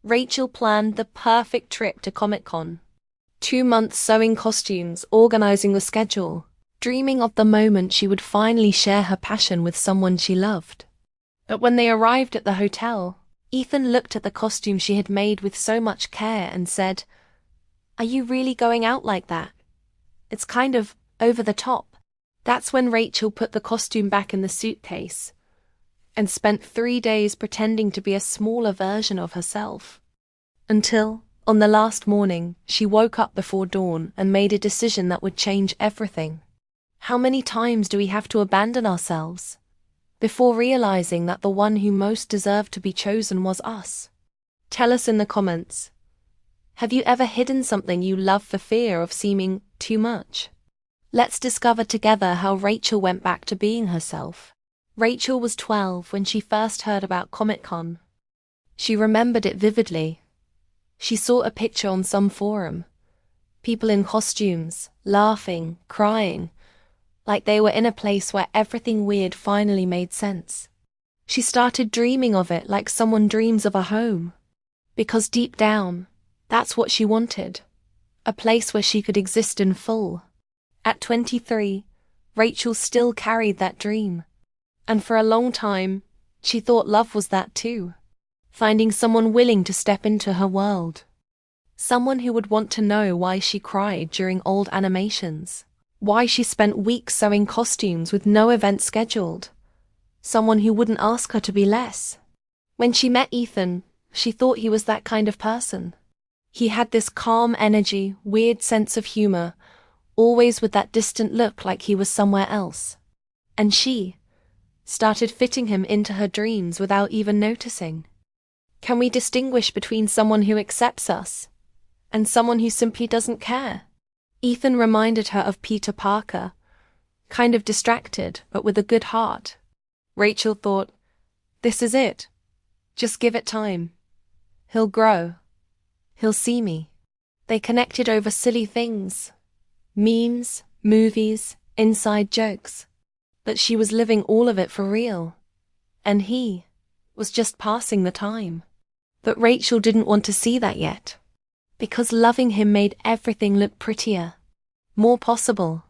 Rachel planned the perfect trip to Comic-Con. 2 months sewing costumes, organizing the schedule, dreaming of the moment she would finally share her passion with someone she loved. But when they arrived at the hotel, Ethan looked at the costume she had made with so much care and said, "Are you really going out like that? It's kind of over the top." That's when Rachel put the costume back in the suitcase and spent 3 days pretending to be a smaller version of herself. Until, on the last morning, she woke up before dawn and made a decision that would change everything. How many times do we have to abandon ourselves before realizing that the one who most deserved to be chosen was us? Tell us in the comments. Have you ever hidden something you love for fear of seeming too much? Let's discover together how Rachel went back to being herself. Rachel was 12 when she first heard about Comic-Con. She remembered it vividly. She saw a picture on some forum. People in costumes, laughing, crying, like they were in a place where everything weird finally made sense. She started dreaming of it like someone dreams of a home. Because deep down, that's what she wanted. A place where she could exist in full. At 23, Rachel still carried that dream. And for a long time, she thought love was that too. Finding someone willing to step into her world. Someone who would want to know why she cried during old animations. Why she spent weeks sewing costumes with no event scheduled. Someone who wouldn't ask her to be less. When she met Ethan, she thought he was that kind of person. He had this calm energy, weird sense of humor, always with that distant look like he was somewhere else. And she started fitting him into her dreams without even noticing. Can we distinguish between someone who accepts us and someone who simply doesn't care? Ethan reminded her of Peter Parker, kind of distracted but with a good heart. Rachel thought, this is it. Just give it time. He'll grow. He'll see me. They connected over silly things. Memes, movies, inside jokes. But she was living all of it for real. And he was just passing the time. But Rachel didn't want to see that yet. Because loving him made everything look prettier. More possible.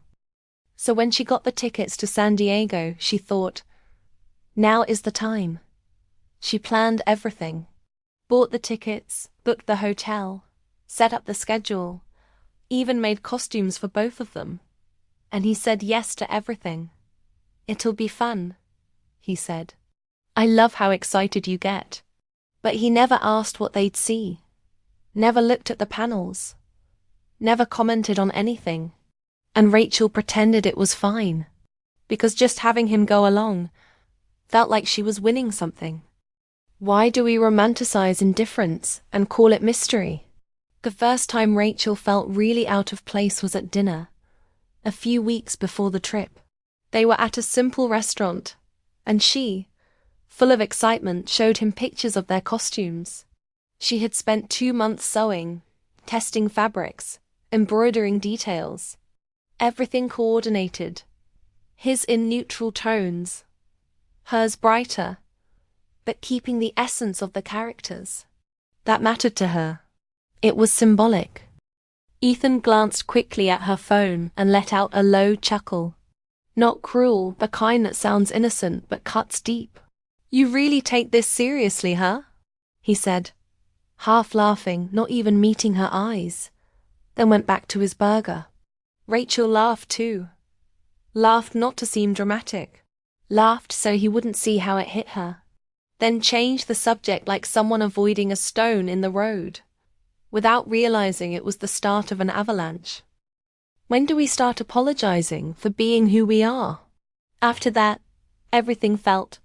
So when she got the tickets to San Diego, she thought, now is the time. She planned everything. Bought the tickets, booked the hotel, set up the schedule, even made costumes for both of them. And he said yes to everything. It'll be fun, he said. I love how excited you get. But he never asked what they'd see. Never looked at the panels. Never commented on anything. And Rachel pretended it was fine. Because just having him go along felt like she was winning something. Why do we romanticize indifference and call it mystery? The first time Rachel felt really out of place was at dinner, a few weeks before the trip. They were at a simple restaurant, and she, full of excitement, showed him pictures of their costumes. She had spent 2 months sewing, testing fabrics, embroidering details. Everything coordinated. His in neutral tones, hers brighter, but keeping the essence of the characters. That mattered to her. It was symbolic. Ethan glanced quickly at her phone and let out a low chuckle. Not cruel, but kind that sounds innocent but cuts deep. You really take this seriously, huh? He said, half laughing, not even meeting her eyes, then went back to his burger. Rachel laughed too. Laughed not to seem dramatic. Laughed so he wouldn't see how it hit her. Then changed the subject like someone avoiding a stone in the road, without realizing it was the start of an avalanche. When do we start apologizing for being who we are? After that, everything felt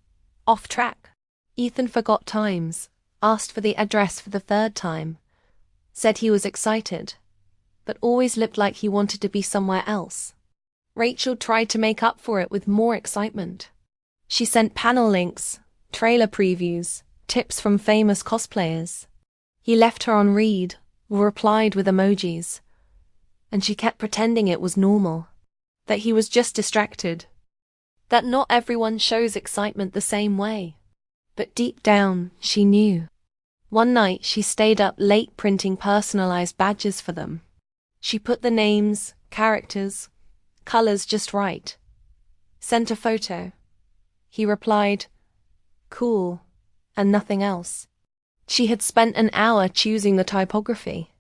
off track. Ethan forgot times, asked for the address for the third time, said he was excited, but always looked like he wanted to be somewhere else. Rachel tried to make up for it with more excitement. She sent panel links, trailer previews, tips from famous cosplayers. He left her on read, or replied with emojis, and she kept pretending it was normal, that he was just distracted, that not everyone shows excitement the same way. But deep down, she knew. One night she stayed up late printing personalized badges for them. She put the names, characters, colors just right. Sent a photo. He replied, "Cool," and nothing else. She had spent an hour choosing the typography.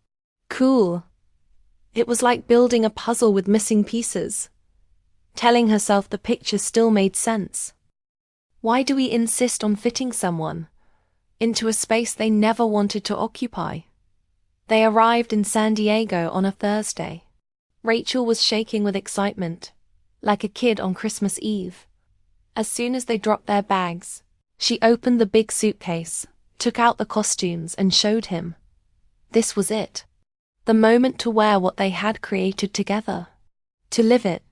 Cool. It was like building a puzzle with missing pieces. Telling herself the picture still made sense. Why do we insist on fitting someone into a space they never wanted to occupy? They arrived in San Diego on a Thursday. Rachel was shaking with excitement, like a kid on Christmas Eve. As soon as they dropped their bags, she opened the big suitcase, took out the costumes, and showed him. This was it. The moment to wear what they had created together. To live it.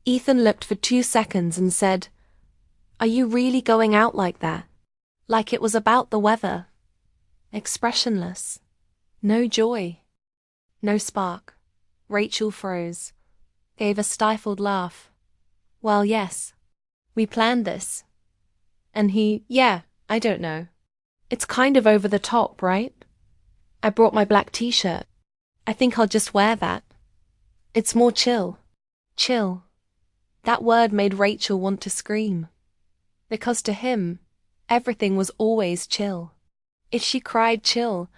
Ethan looked for 2 seconds and said, "Are you really going out like that?" Like it was about the weather. Expressionless. No joy. No spark. Rachel froze. Gave a stifled laugh. "Well, yes. We planned this." And he, "Yeah, I don't know. It's kind of over the top, right? I brought my black t-shirt. I think I'll just wear that. It's more chill." Chill. That word made Rachel want to scream. Because to him, everything was always chill. If she cried, chill.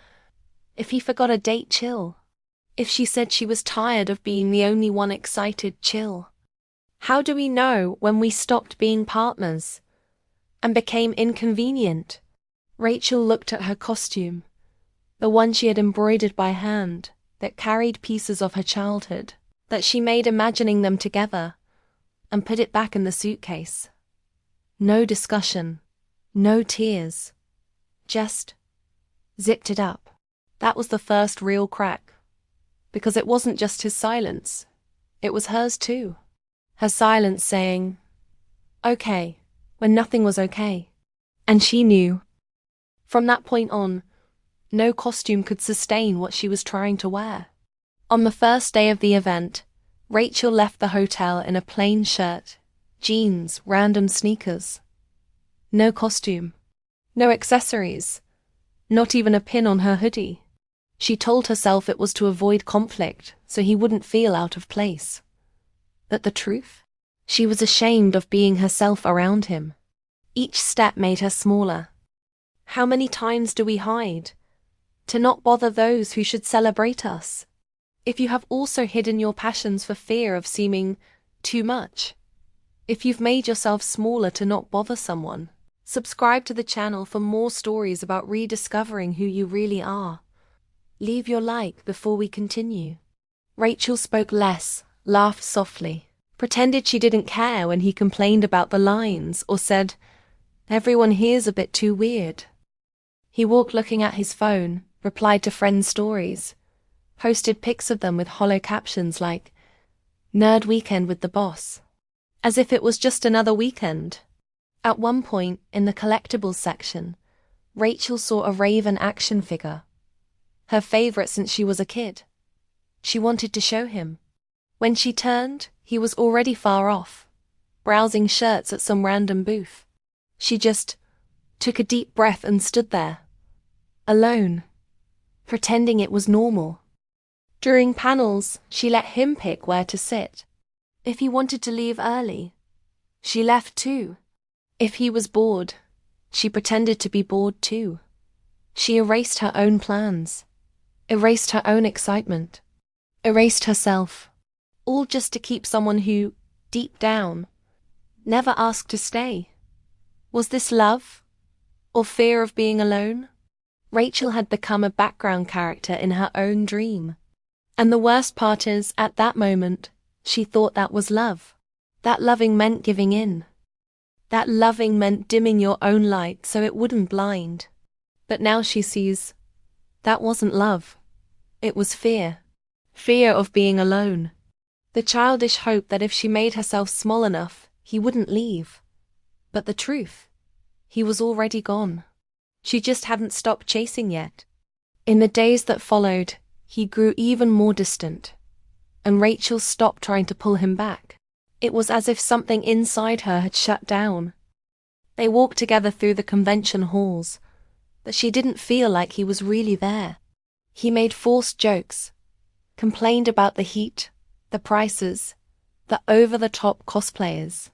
If he forgot a date, chill. If she said she was tired of being the only one excited, chill. How do we know when we stopped being partners and became inconvenient? Rachel looked at her costume, the one she had embroidered by hand, that carried pieces of her childhood, that she made imagining them together, and put it back in the suitcase. No discussion, no tears, just zipped it up. That was the first real crack, because it wasn't just his silence, it was hers too. Her silence saying, "Okay," when nothing was okay. And she knew. From that point on, no costume could sustain what she was trying to wear. On the first day of the event, Rachel left the hotel in a plain shirt, jeans, random sneakers. No costume. No accessories. Not even a pin on her hoodie. She told herself it was to avoid conflict, so he wouldn't feel out of place. But the truth? She was ashamed of being herself around him. Each step made her smaller. How many times do we hide? To not bother those who should celebrate us. If you have also hidden your passions for fear of seeming too much. If you've made yourself smaller to not bother someone. Subscribe to the channel for more stories about rediscovering who you really are. Leave your like before we continue. Rachel spoke less, laughed softly, pretended she didn't care when he complained about the lines or said, "Everyone here's a bit too weird." He walked looking at his phone, replied to friends' stories, posted pics of them with hollow captions like, "Nerd weekend with the boss," as if it was just another weekend. At one point, in the collectibles section, Rachel saw a Raven action figure. Her favorite since she was a kid. She wanted to show him. When she turned, he was already far off, browsing shirts at some random booth. She just took a deep breath and stood there, alone, pretending it was normal. During panels, she let him pick where to sit. If he wanted to leave early, she left too. If he was bored, she pretended to be bored too. She erased her own plans, erased her own excitement, erased herself, all just to keep someone who, deep down, never asked to stay. Was this love? Or fear of being alone? Rachel had become a background character in her own dream. And the worst part is, at that moment, she thought that was love. That loving meant giving in. That loving meant dimming your own light so it wouldn't blind. But now she sees, that wasn't love. It was fear. Fear of being alone. The childish hope that if she made herself small enough, he wouldn't leave. But the truth, he was already gone. She just hadn't stopped chasing yet. In the days that followed, he grew even more distant, and Rachel stopped trying to pull him back. It was as if something inside her had shut down. They walked together through the convention halls, that she didn't feel like he was really there. He made forced jokes, complained about the heat, the prices, the over-the-top cosplayers.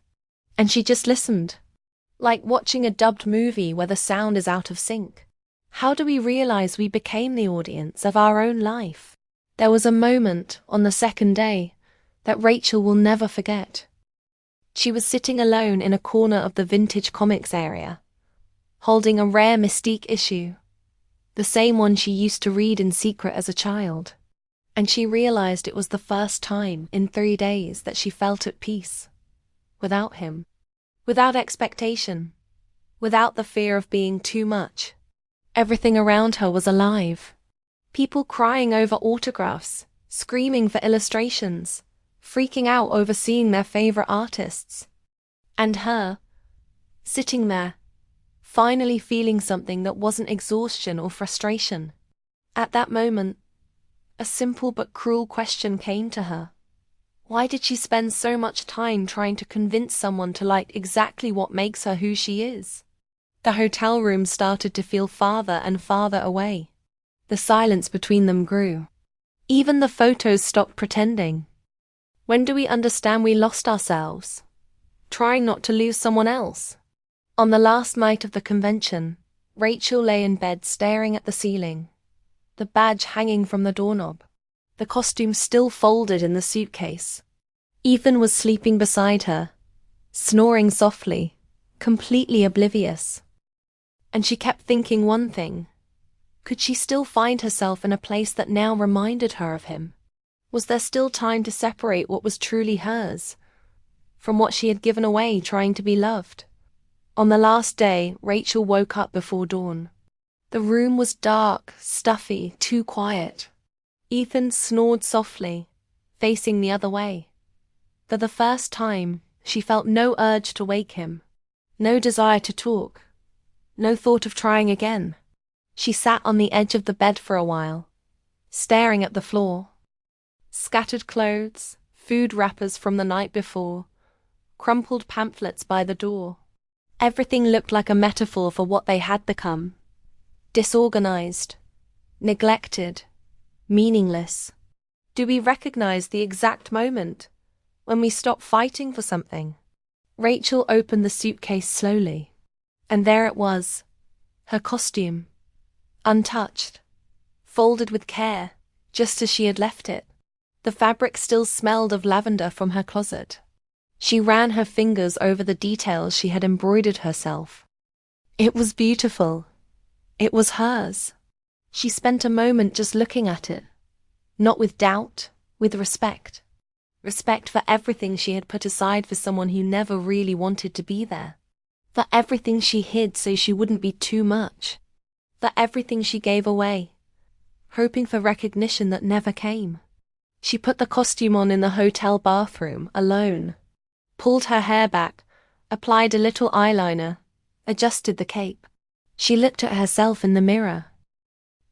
And she just listened, like watching a dubbed movie where the sound is out of sync. How do we realize we became the audience of our own life? There was a moment on the second day that Rachel will never forget. She was sitting alone in a corner of the vintage comics area, holding a rare Mystique issue, the same one she used to read in secret as a child. And she realized it was the first time in 3 days that she felt at peace. Without him. Without expectation. Without the fear of being too much. Everything around her was alive. People crying over autographs, screaming for illustrations, freaking out over seeing their favorite artists. And her, sitting there, finally feeling something that wasn't exhaustion or frustration. At that moment, a simple but cruel question came to her. Why did she spend so much time trying to convince someone to like exactly what makes her who she is? The hotel room started to feel farther and farther away. The silence between them grew. Even the photos stopped pretending. When do we understand we lost ourselves? Trying not to lose someone else. On the last night of the convention, Rachel lay in bed staring at the ceiling, the badge hanging from the doorknob, the costume still folded in the suitcase. Ethan was sleeping beside her, snoring softly, completely oblivious. And she kept thinking one thing. Could she still find herself in a place that now reminded her of him? Was there still time to separate what was truly hers from what she had given away trying to be loved? On the last day, Rachel woke up before dawn. The room was dark, stuffy, too quiet. Ethan snored softly, facing the other way. For the first time, she felt no urge to wake him, no desire to talk, no thought of trying again. She sat on the edge of the bed for a while, staring at the floor. Scattered clothes, food wrappers from the night before, crumpled pamphlets by the door. Everything looked like a metaphor for what they had become. Disorganized, neglected, meaningless. Do we recognize the exact moment when we stop fighting for something? Rachel opened the suitcase slowly, and there it was, her costume, untouched, folded with care, just as she had left it. The fabric still smelled of lavender from her closet. She ran her fingers over the details she had embroidered herself. It was beautiful. It was hers. She spent a moment just looking at it, not with doubt, with respect. Respect for everything she had put aside for someone who never really wanted to be there. For everything she hid so she wouldn't be too much. For everything she gave away, hoping for recognition that never came. She put the costume on in the hotel bathroom, alone. Pulled her hair back, applied a little eyeliner, adjusted the cape. She looked at herself in the mirror.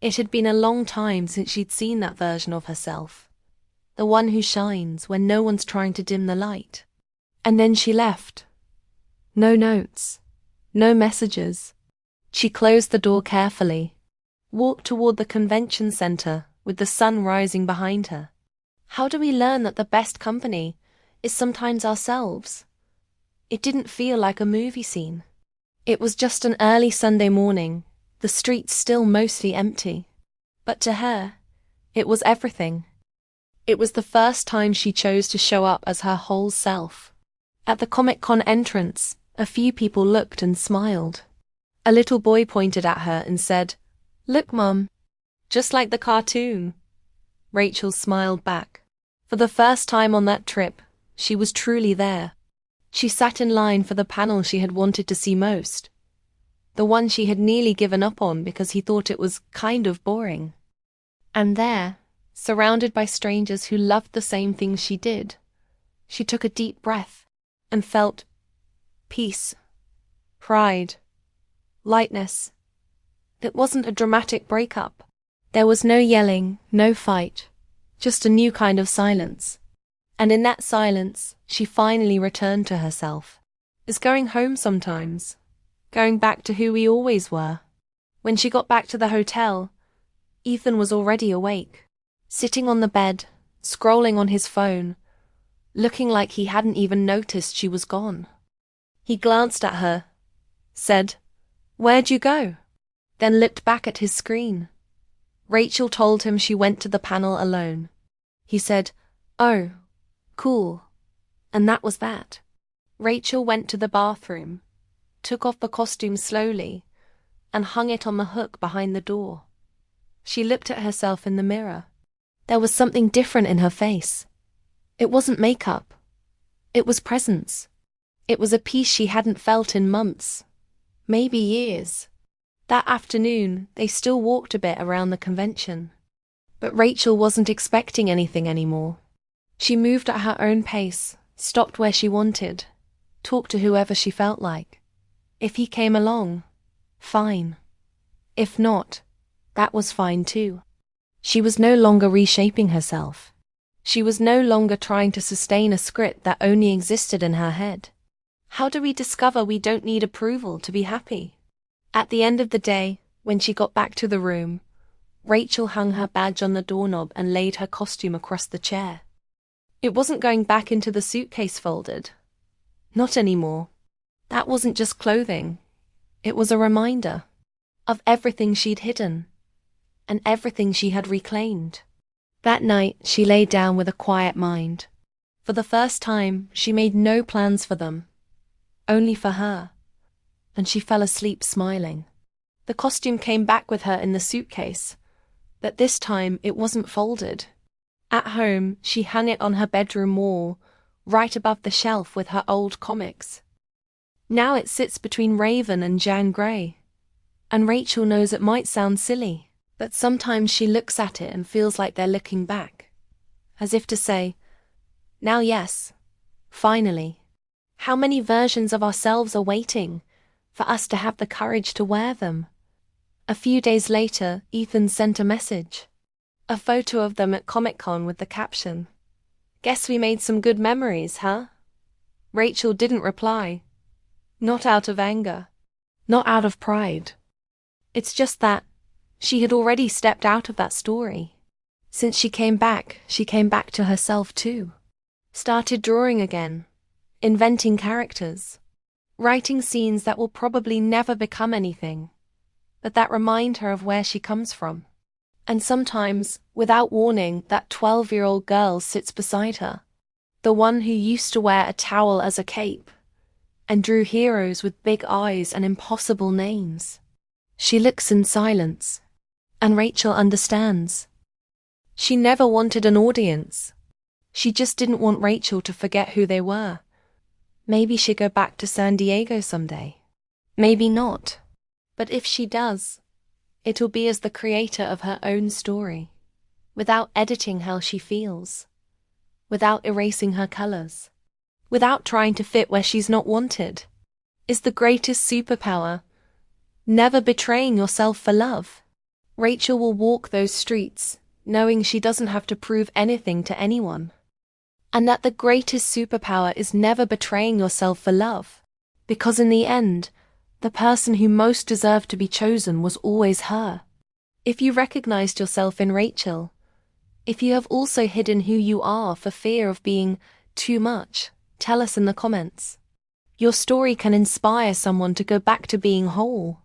It had been a long time since she'd seen that version of herself. The one who shines when no one's trying to dim the light. And then she left. No notes. No messages. She closed the door carefully, walked toward the convention center with the sun rising behind her. How do we learn that the best company is sometimes ourselves? It didn't feel like a movie scene. It was just an early Sunday morning, the streets still mostly empty. But to her, it was everything. It was the first time she chose to show up as her whole self. At the Comic-Con entrance, a few people looked and smiled. A little boy pointed at her and said, "Look, Mum, just like the cartoon." Rachel smiled back. For the first time on that trip, she was truly there. She sat in line for the panel she had wanted to see most. The one she had nearly given up on because he thought it was kind of boring. And there, surrounded by strangers who loved the same things she did, she took a deep breath and felt peace, pride, lightness. It wasn't a dramatic breakup. There was no yelling, no fight, just a new kind of silence. And in that silence, she finally returned to herself. It's going home sometimes, going back to who we always were, When she got back to the hotel, Ethan was already awake, sitting on the bed, scrolling on his phone, looking like he hadn't even noticed she was gone. He glanced at her, said, "Where'd you go?" Then looked back at his screen. Rachel told him she went to the panel alone. He said, "Oh, cool." And that was that. Rachel went to the bathroom, took off the costume slowly, and hung it on the hook behind the door. She looked at herself in the mirror. There was something different in her face. It wasn't makeup. It was presence. It was a peace she hadn't felt in months, maybe years. That afternoon, they still walked a bit around the convention. But Rachel wasn't expecting anything anymore. She moved at her own pace, stopped where she wanted, talked to whoever she felt like. If he came along, fine. If not, that was fine too. She was no longer reshaping herself. She was no longer trying to sustain a script that only existed in her head. How do we discover we don't need approval to be happy? At the end of the day, when she got back to the room, Rachel hung her badge on the doorknob and laid her costume across the chair. It wasn't going back into the suitcase folded. Not anymore. That wasn't just clothing. It was a reminder of everything she'd hidden and everything she had reclaimed. That night, she lay down with a quiet mind. For the first time, she made no plans for them, only for her, and she fell asleep smiling. The costume came back with her in the suitcase, but this time it wasn't folded. At home, she hung it on her bedroom wall, right above the shelf with her old comics. Now it sits between Raven and Jan Grey. And Rachel knows it might sound silly, but sometimes she looks at it and feels like they're looking back, as if to say, "Now yes, finally." How many versions of ourselves are waiting for us to have the courage to wear them? A few days later, Ethan sent a message. A photo of them at Comic-Con with the caption, "Guess we made some good memories, huh?" Rachel didn't reply. Not out of anger. Not out of pride. It's just that she had already stepped out of that story. Since she came back to herself too. Started drawing again, inventing characters, writing scenes that will probably never become anything, but that remind her of where she comes from. And sometimes, without warning, that 12-year-old girl sits beside her, the one who used to wear a towel as a cape, and drew heroes with big eyes and impossible names. She looks in silence, and Rachel understands. She never wanted an audience. She just didn't want Rachel to forget who they were. Maybe she'll go back to San Diego someday. Maybe not. But if she does, it'll be as the creator of her own story, without editing how she feels, without erasing her colors, without trying to fit where she's not wanted. Is the greatest superpower never betraying yourself for love. Rachel will walk those streets, knowing she doesn't have to prove anything to anyone. And that the greatest superpower is never betraying yourself for love, because in the end, the person who most deserved to be chosen was always her. If you recognized yourself in Rachel, if you have also hidden who you are for fear of being too much, tell us in the comments. Your story can inspire someone to go back to being whole.